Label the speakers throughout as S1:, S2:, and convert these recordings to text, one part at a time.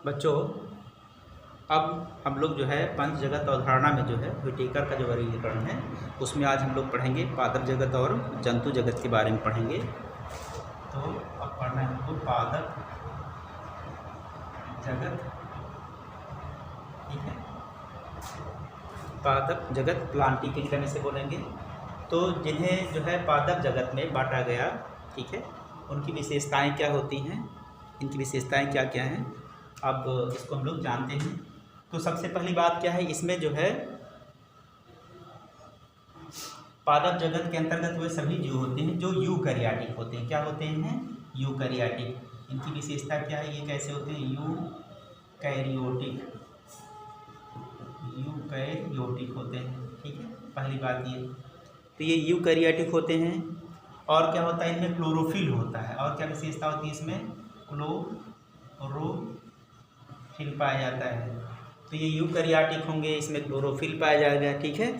S1: बच्चों, अब हम लोग जो है पंच जगत अवधारणा में जो है व्हिटेकर का जो वर्गीकरण है उसमें आज हम लोग पढ़ेंगे पादप जगत और जंतु जगत के बारे में पढ़ेंगे। तो अब पढ़ना है हमको पादप जगत, ठीक है। पादप जगत प्लांटी किंगडम इसे बोलेंगे। तो जिन्हें जो है पादप जगत में बांटा गया, ठीक है, उनकी विशेषताएं क्या होती हैं, इनकी विशेषताएं क्या क्या हैं, अब इसको हम लोग जानते हैं। तो सबसे पहली बात क्या है, इसमें जो है पादप जगत के अंतर्गत वे सभी जीव होते हैं जो यूकैरियोटिक होते हैं। क्या होते हैं? यूकैरियोटिक। इनकी विशेषता क्या है, ये कैसे होते हैं? यूकैरियोटिक, यूकैरियोटिक होते हैं, ठीक है, पहली बात ये। तो ये यूकैरियोटिक होते हैं। और क्या होता है, इनमें क्लोरोफिल होता है। और क्या विशेषता होती है इसमें? क्लोरोफिल पाया जाता है। तो ये यूकैरियोटिक होंगे, इसमें क्लोरोफिल पाया जाएगा, ठीक है।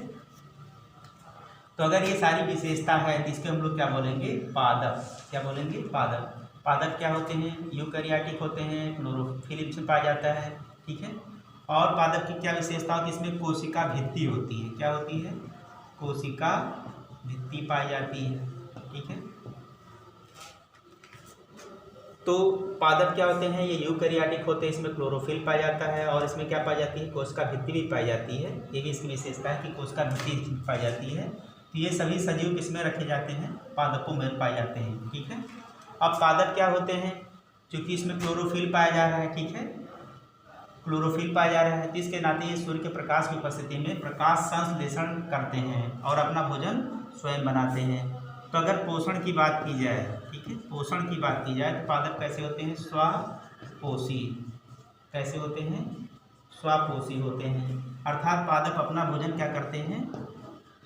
S1: तो अगर ये सारी विशेषता है तो इसके हम लोग क्या बोलेंगे? पादप। क्या बोलेंगे? पादप। पादप क्या होते हैं? यूकैरियोटिक होते हैं, क्लोरोफिल इसमें पाया जाता है, ठीक है। और पादप की क्या विशेषता होती है? इसमें कोशिका भित्ति होती है। क्या होती है? कोशिका भित्ति पाई जाती है, ठीक है। तो पादप क्या होते हैं? ये यूकैरियोटिक होते हैं, इसमें क्लोरोफिल पाया जाता है और इसमें क्या पाई जाती है? कोशिका भित्ति भी पाई जाती है। ये भी इसकी विशेषता है कि कोशिका भित्ति पाई जाती है। तो ये सभी सजीव किसमें रखे जाते हैं? पादपों में पाए जाते हैं, ठीक है। अब पादप क्या होते हैं? क्योंकि इसमें क्लोरोफिल पाया जा रहा है, ठीक है, क्लोरोफिल पाया जा रहा है, तो इसके नाते ये सूर्य के प्रकाश की उपस्थिति में प्रकाश संश्लेषण करते हैं और अपना भोजन स्वयं बनाते हैं। तो अगर पोषण की बात की जाए, ठीक है, पोषण की बात की जाए तो पादप कैसे होते हैं? स्वापोषी। कैसे होते हैं? स्वापोषी होते हैं। अर्थात पादप अपना भोजन क्या करते हैं?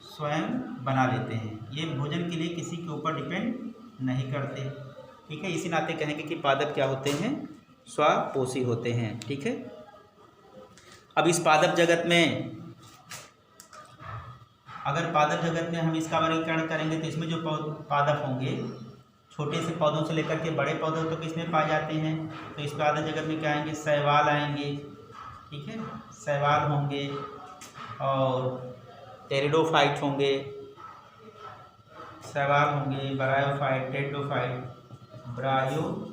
S1: स्वयं बना लेते हैं। ये भोजन के लिए किसी के ऊपर डिपेंड नहीं करते, ठीक है। इसी नाते कहेंगे कि पादप क्या होते हैं? स्वापोषी होते हैं, ठीक है। अब इस पादप जगत में, अगर पादप जगत में हम इसका वर्गीकरण करेंगे तो इसमें जो पादप होंगे, छोटे से पौधों से लेकर के बड़े पौधों तक इसमें पाए जाते हैं। तो इस पादप जगत में क्या आएंगे? शैवाल आएंगे, ठीक है, शैवाल होंगे और टेरिडोफाइट होंगे, शैवाल होंगे, ब्रायोफाइट, टेरिडोफाइट, ब्रायोफाइट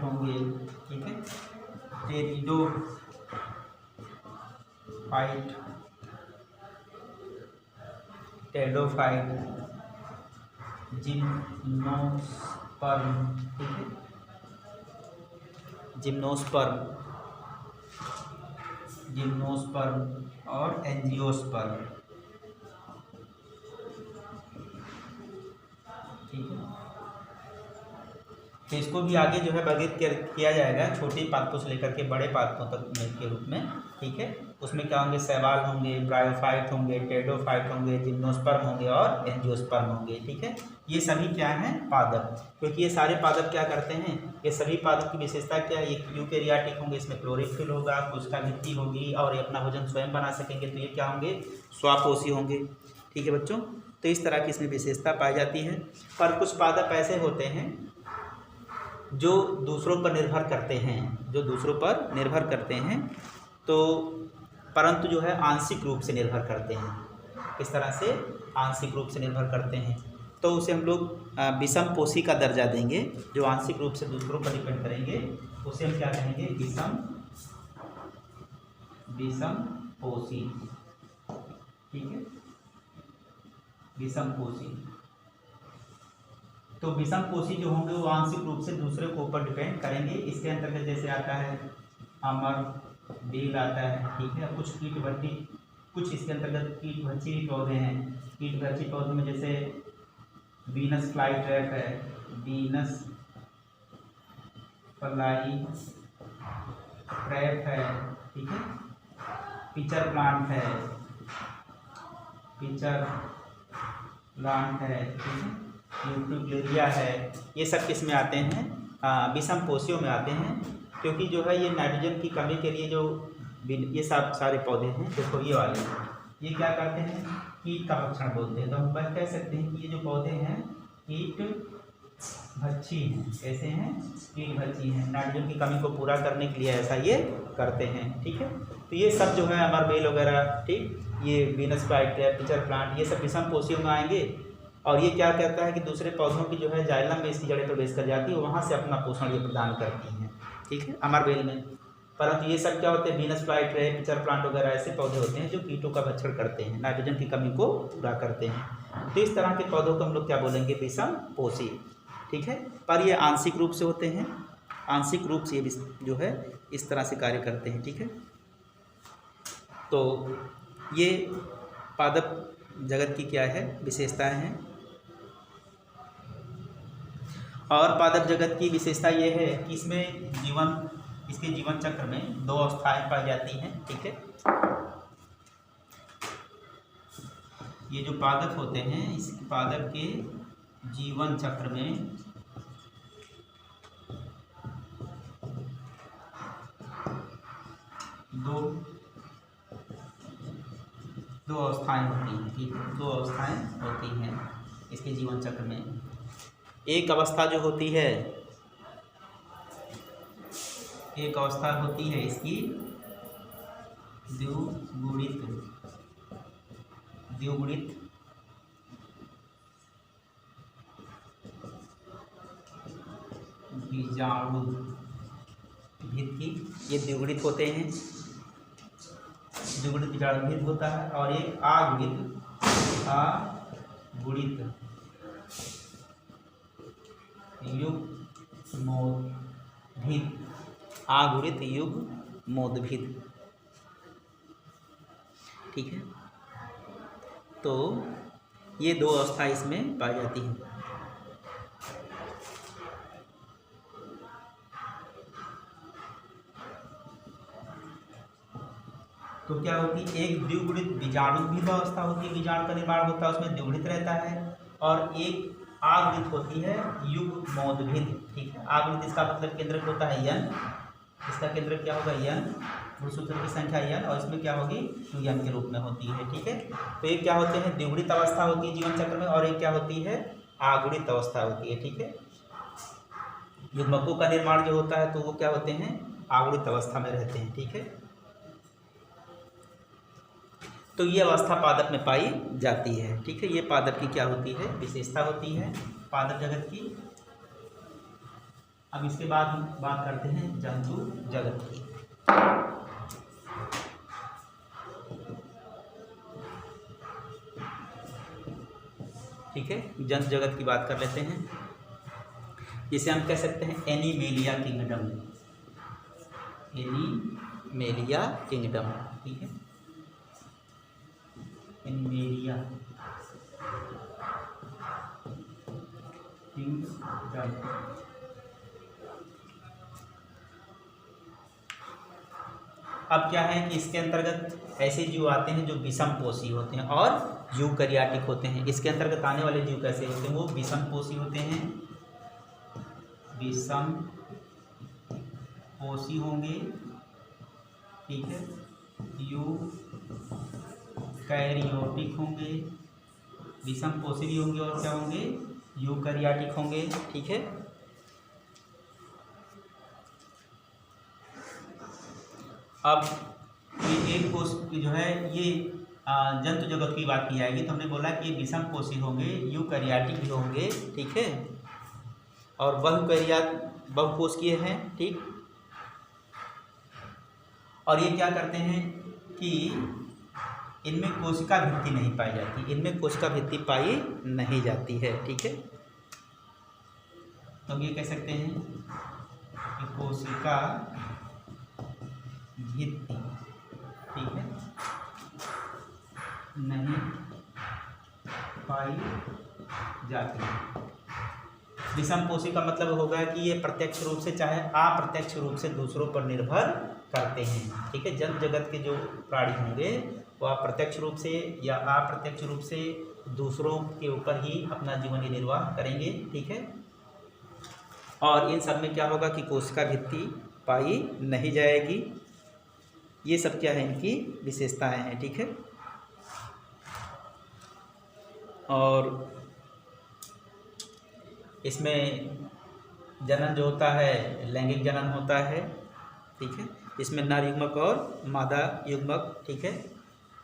S1: होंगे, ठीक है, टेरिडोफाइट, टेरिडोफाइट, जिम्नोस्पर्म, ठीक है, जिम्नोस्पर्म और एंजियोस्पर्म, ठीक है। तो इसको भी आगे जो है वर्गीकृत किया जाएगा छोटे पादपों से लेकर के बड़े पादपों तक के रूप में, ठीक है। उसमें क्या होंगे? शैवाल होंगे, ब्रायोफाइट होंगे, टेरिडोफाइट होंगे, जिम्नोस्पर्म होंगे और एंजियोस्पर्म होंगे, ठीक है। ये सभी क्या हैं? पादप। क्योंकि ये सारे पादप क्या करते हैं? ये सभी पादप की विशेषता क्या है? ये यूकैरियोटिक होंगे, इसमें क्लोरोफिल होगा, कोशिका भित्ति होगी और ये अपना भोजन स्वयं बना सकेंगे। तो ये क्या होंगे? स्वापोषी होंगे, ठीक है बच्चों। तो इस तरह की इसमें विशेषता पाई जाती है। पर कुछ पादप ऐसे होते हैं जो दूसरों पर निर्भर करते हैं, तो परंतु जो है आंशिक रूप से निर्भर करते हैं। इस तरह से आंशिक रूप से निर्भर करते हैं, तो उसे हम लोग विषम पोषी का दर्जा देंगे। जो आंशिक रूप से दूसरों पर डिपेंड करेंगे उसे हम क्या कहेंगे? विषम पोषी, ठीक है, विषम पोषी। तो विषम पोषी जो होंगे वो आंशिक रूप से दूसरे के ऊपर डिपेंड करेंगे। इसके अंतर्गत जैसे आता है अमर, बेल आता है, ठीक है। कुछ कीटभक्षी, कुछ इसके अंतर्गत कीटभक्षी भी पौधे हैं। कीटभक्षी पौधे में जैसे वीनस फ्लाई ट्रैप है, वीनस फ्लाई ट्रैप है, ठीक है, पिचर प्लांट है, ठीक है, यूट्यूबलेरिया है। ये सब किस में आते हैं? विषम पोषियों में आते हैं। क्योंकि जो है ये नाइट्रोजन की कमी के लिए जो ये सब सारे पौधे हैं, देखो ये वाले, ये क्या करते हैं? कीट का भक्षण बोलते हैं। तो हम कह सकते हैं कि ये जो पौधे हैं कीट भक्षी हैं, कैसे हैं, कीट भक्षी हैं, नाइट्रोजन की कमी को पूरा करने के लिए ऐसा ये करते हैं। ठीक है, तो ये सब जो है अमरबेल वगैरह, ठीक, ये वीनस फ्लाईट्रैप, पिचर प्लांट, ये सब विषम पोषियों में आएंगे। और ये क्या कहता है कि दूसरे पौधों की जो है जाइलम में इसकी जड़ें प्रवेश कर जाती है, वहाँ से अपना पोषण ये प्रदान करती हैं। ठीक है, अमरबेल में। परंतु ये सब क्या होते हैं, वीनस फ्लाईट्रैप, पिचर प्लांट वगैरह ऐसे पौधे होते हैं जो कीटों का भक्षण करते हैं, नाइट्रोजन की कमी को पूरा करते हैं। तो इस तरह के पौधों को हम लोग क्या बोलेंगे, विषम पोषी। ठीक है, पर ये आंशिक रूप से होते हैं, आंशिक रूप से ये जो है इस तरह से कार्य करते हैं। ठीक है, तो ये पादप जगत की क्या है, विशेषताएं हैं। और पादप जगत की विशेषता ये है कि इसमें इसके जीवन चक्र में 2 अवस्थाएं पाई जाती हैं। ठीक है, ये जो पादप होते हैं, इस पादप के जीवन चक्र में 2 अवस्थाएं होती हैं। ठीक है, 2 अवस्थाएं होती हैं इसके जीवन चक्र में। एक अवस्था जो होती है, एक अवस्था होती है इसकी द्विगुणित बीजाणुभिद की, ये द्विगुणित होते हैं, द्विगुणित बीजाणुभिद होता है। और एक अगुणित युग्मोद्भिद, अगुणित युग्मोद्भिद। ठीक है, तो ये 2 अवस्था इसमें पाई जाती हैं। तो क्या होती है, एक द्विगुणित बीजाणुभिद अवस्था होती है, बीजाणु का निर्माण होता है, उसमें द्विगुणित रहता है। और एक आगुणित होती है युग्मोद्भिद। ठीक है, आगुणित इसका मतलब केंद्रक होता है n, इसका केंद्रक क्या होगा n, गुणसूत्र की संख्या n, और इसमें क्या होगी 2n के रूप में होती है। ठीक है, तो एक क्या होते हैं, द्विगुणित अवस्था होती है जीवन चक्र में, और एक क्या होती है, आगुणित अवस्था होती है। ठीक है, युग्मकों का निर्माण जो होता है तो वो क्या होते हैं, आगुणित अवस्था में रहते हैं। ठीक है, तो ये अवस्था पादप में पाई जाती है। ठीक है, ये पादप की क्या होती है, विशेषता होती है पादप जगत की। अब इसके बाद हम बात करते हैं जंतु जगत की। ठीक है, जंतु जगत की बात कर लेते हैं, जिसे हम कह सकते हैं एनिमेलिया किंगडम, एनिमेलिया किंगडम। ठीक है, एनिमेलिया किंगडम। अब क्या है कि इसके अंतर्गत ऐसे जीव आते हैं जो विषम पोषी होते हैं और यूकैरियोटिक होते हैं। इसके अंतर्गत आने वाले जीव कैसे होते हैं, वो विषम पोषी होते हैं, विषम पोषी होंगे। ठीक है, यूकैरियोटिक होंगे, विषम पोषी भी होंगे, और क्या होंगे, यूकैरियोटिक होंगे। ठीक है, अब ये एक कोष जो है, ये जंतु जगत की बात की जाएगी, तो हमने बोला कि विषम पोषी होंगे, यूकैरियोटिक भी होंगे। ठीक है, और बहुकोषीय हैं। ठीक, और ये क्या करते हैं कि इनमें कोशिका भित्ति नहीं पाई जाती, इनमें कोशिका भित्ति पाई नहीं जाती है। ठीक है, तो हम ये कह सकते हैं कि कोशिका भित्ति, ठीक है, नहीं पाई जाती है। विषम पोषी का मतलब होगा कि ये प्रत्यक्ष रूप से चाहे अप्रत्यक्ष रूप से दूसरों पर निर्भर करते हैं। ठीक है, जंतु जगत के जो प्राणी होंगे वो अप्रत्यक्ष रूप से या अप्रत्यक्ष रूप से दूसरों के ऊपर ही अपना जीवन निर्वाह करेंगे। ठीक है, और इन सब में क्या होगा कि कोशिका भित्ति पाई नहीं जाएगी। ये सब क्या है, इनकी विशेषताएं हैं। ठीक है, और इसमें जनन जो होता है लैंगिक जनन होता है, ठीक है। इसमें नर युग्मक और मादा युग्मक, ठीक है,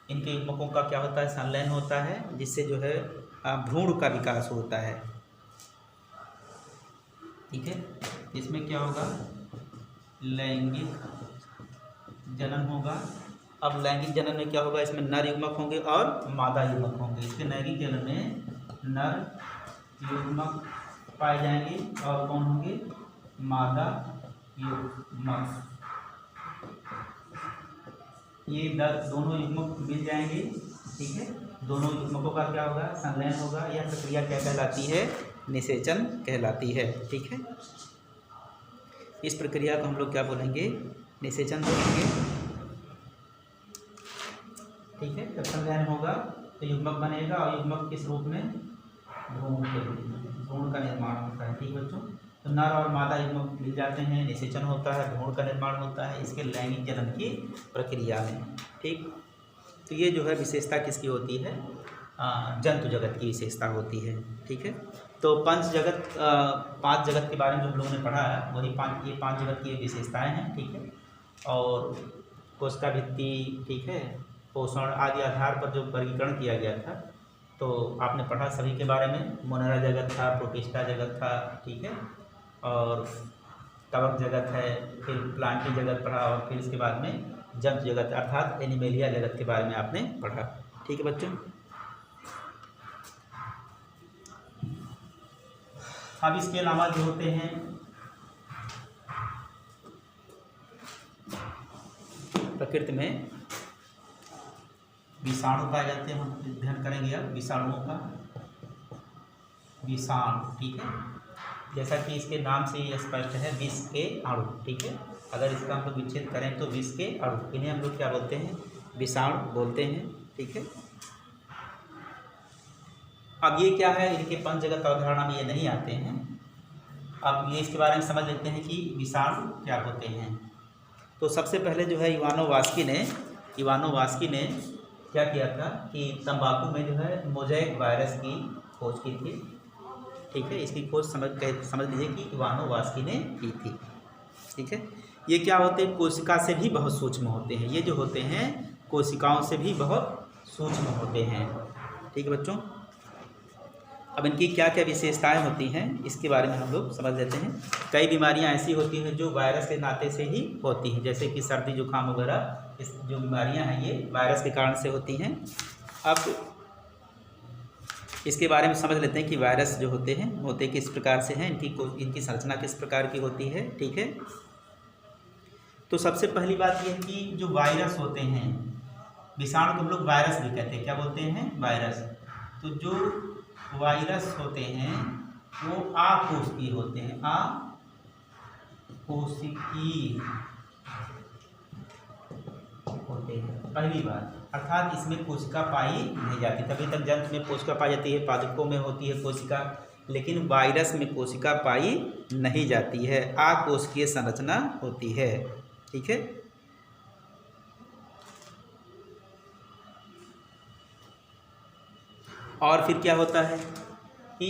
S1: इनके युग्मकों का क्या होता है, संलयन होता है, जिससे जो है भ्रूण का विकास होता है, ठीक है। इसमें क्या होगा, लैंगिक जनन होगा। अब लैंगिक जनन में क्या होगा, इसमें नर युग्मक होंगे और मादा युग्मक होंगे। इसके लैंगिक जनन में नर युग्मक पाए जाएंगे और कौन होंगे, मादा युग्मक। ये दोनों युग्मक मिल जाएंगे, ठीक है। दोनों युग्मकों का क्या होगा, संलयन होगा। यह प्रक्रिया क्या कहलाती है, निषेचन कहलाती है, ठीक है। इस प्रक्रिया को हम लोग क्या बोलेंगे, निषेचन बोलेंगे, ठीक है। जब संलयन होगा तो युग्मक बनेगा और युग्मक किस रूप में, भ्रूण के रूप में, भ्रूण का निर्माण होता है, ठीक बच्चों। तो नर और मादा युग्मक मिल जाते हैं, निषेचन होता है, भ्रूण का निर्माण होता है इसके लैंगिक जनन की प्रक्रिया में, ठीक। तो ये जो है विशेषता किसकी होती है, जंतु जगत की विशेषता होती है, ठीक है। तो पांच जगत के बारे में जो हम लोगों ने पढ़ा है वही ये पांच जगत की विशेषताएं हैं, ठीक है। और कोशिका भित्ति, ठीक है, पोषण आदि आधार पर जो वर्गीकरण किया गया था, तो आपने पढ़ा सभी के बारे में। मोनेरा जगत था, प्रोटिस्टा जगत था, ठीक है, और कवक जगत है, फिर प्लांटी जगत पढ़ा, और फिर इसके बाद में जंतु जगत अर्थात एनिमेलिया जगत के बारे में आपने पढ़ा, ठीक है बच्चों। अब इसके अलावा जो होते हैं प्रकृति में विषाणु पाए जाते हैं, हम अध्ययन करेंगे अब विषाणुओं का। विषाणु, ठीक है, जैसा कि इसके नाम से ही स्पष्ट है, विष के अणु, ठीक है। अगर इसका हम लोग विच्छेद करें तो विष के अणु, इन्हें हम लोग क्या बोलते हैं, विषाणु बोलते हैं, ठीक है। अब ये क्या है, इनके पंचजगत अवधारणा में ये नहीं आते हैं। अब ये इसके बारे में समझ लेते हैं कि विषाणु क्या होते हैं। तो सबसे पहले जो है इवानोवास्की ने क्या किया था कि तंबाकू में जो है मोज़ेक वायरस की खोज की थी, ठीक है। इसकी खोज समझ लीजिए कि इवानोवास्की ने की थी, ठीक है। ये क्या होते हैं, कोशिका से भी बहुत सूक्ष्म होते हैं, ये जो होते हैं कोशिकाओं से भी बहुत सूक्ष्म होते हैं, ठीक है बच्चों। अब इनकी क्या क्या विशेषताएं होती हैं इसके बारे में हम लोग समझ लेते हैं। कई बीमारियां ऐसी होती हैं जो वायरस के नाते से ही होती हैं, जैसे कि सर्दी जुकाम वगैरह, इस जो बीमारियां हैं ये वायरस के कारण से होती हैं। अब इसके बारे में समझ लेते हैं कि वायरस जो होते किस प्रकार से हैं, इनकी संरचना किस प्रकार की होती है, ठीक है। तो सबसे पहली बात यह है कि जो वायरस होते हैं, विषाणु को हम लोग वायरस भी कहते हैं, क्या बोलते हैं, वायरस। तो जो वायरस होते हैं वो अकोशिकीय होते हैं, अकोशिकीय होते हैं, पहली बात। अर्थात इसमें कोशिका पाई नहीं जाती। तभी तक जंतु में कोशिका पाई जाती है, पादपों में होती है कोशिका, लेकिन वायरस में कोशिका पाई नहीं जाती है, अकोशिकीय संरचना होती है, ठीक है। और फिर क्या होता है कि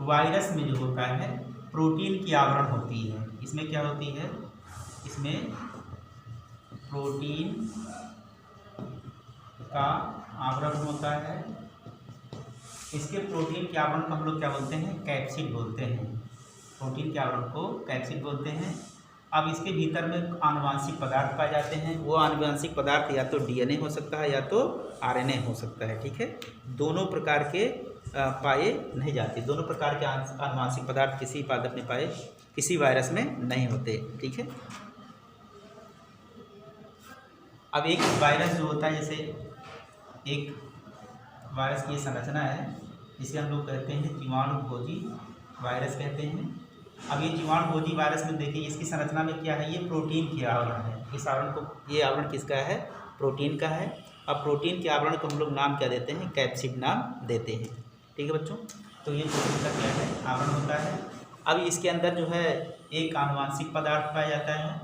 S1: वायरस में जो होता है प्रोटीन की आवरण होती है। इसमें क्या होती है, इसमें प्रोटीन का आवरण होता है। इसके प्रोटीन के आवरण को हम लोग क्या बोलते हैं, कैप्सिड बोलते हैं। प्रोटीन के आवरण को कैप्सिड बोलते हैं। अब इसके भीतर में आनुवांशिक पदार्थ पाए जाते हैं। वो आनुवांशिक पदार्थ या तो डीएनए हो सकता है या तो आरएनए हो सकता है, ठीक है। दोनों प्रकार के पाए नहीं जाते, दोनों प्रकार के आनुवांशिक पदार्थ किसी पादप में पाए, किसी वायरस में नहीं होते, ठीक है। अब एक वायरस जो होता है, जैसे एक वायरस की संरचना है जिसे हम लोग कहते हैं जीवाणुभोजी वायरस कहते हैं। अब ये जीवाणुभोजी वायरस में देखिए इसकी संरचना में क्या है, ये प्रोटीन की आवरण है। इस आवरण को, ये आवरण किसका है, प्रोटीन का है। अब प्रोटीन के आवरण को हम लोग नाम क्या देते हैं, कैप्सिड नाम देते हैं, ठीक है बच्चों। तो ये प्रोटीन का क्या है, आवरण होता है। अब इसके अंदर जो है एक आनुवांशिक पदार्थ पाया जाता है,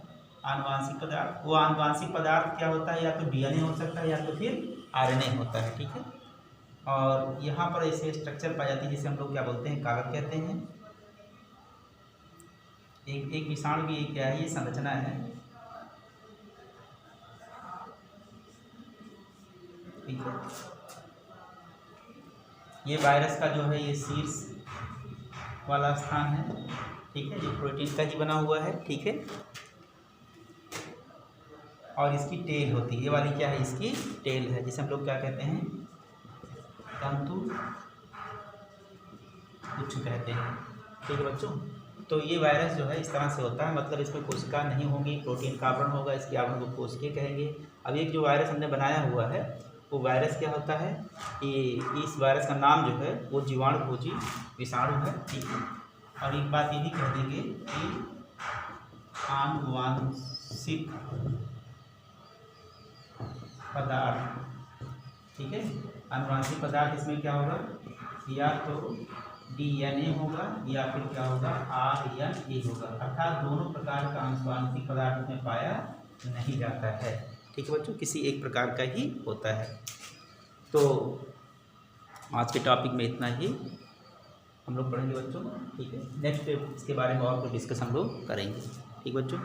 S1: आनुवांशिक पदार्थ। वो आनुवांशिक पदार्थ क्या होता है, या तो डीएनए हो सकता है या तो फिर आरएनए होता है, ठीक है। और यहाँ पर ऐसे स्ट्रक्चर पाई जाती है जिसे हम लोग क्या बोलते हैं, कागज कहते हैं। एक विषाणु की क्या है, ये संरचना है, ठीक है। ये वायरस का जो है ये शीर्ष वाला स्थान है, ठीक है, ये प्रोटीन का ही बना हुआ है, ठीक है। और इसकी टेल होती है, ये वाली क्या है, इसकी टेल है, जिसे हम लोग क्या कहते हैं, तंतु गुच्छ कहते हैं, ठीक है बच्चों। तो ये वायरस जो है इस तरह से होता है, मतलब इसमें कोशिका नहीं होगी, प्रोटीन का आवरण होगा, इसके आवरण को कोशिकाएं कहेंगे। अब एक जो वायरस हमने बनाया हुआ है वो वायरस क्या होता है कि इस वायरस का नाम जो है वो जीवाणुभोजी विषाणु है, ठीक है। और एक बात ये भी कह देंगे कि आनुवांशिक पदार्थ, ठीक है। आनुवांशिक पदार्थ इसमें क्या होगा, या तो DNA होगा या फिर क्या होगा RNA होगा, अर्थात दोनों प्रकार का आनुवांशिक पदार्थ में पाया नहीं जाता है, ठीक है बच्चों, किसी एक प्रकार का ही होता है। तो आज के टॉपिक में इतना ही हम लोग पढ़ेंगे बच्चों, ठीक है। नेक्स्ट इसके बारे में और कुछ डिस्कस हम लोग करेंगे, ठीक बच्चों।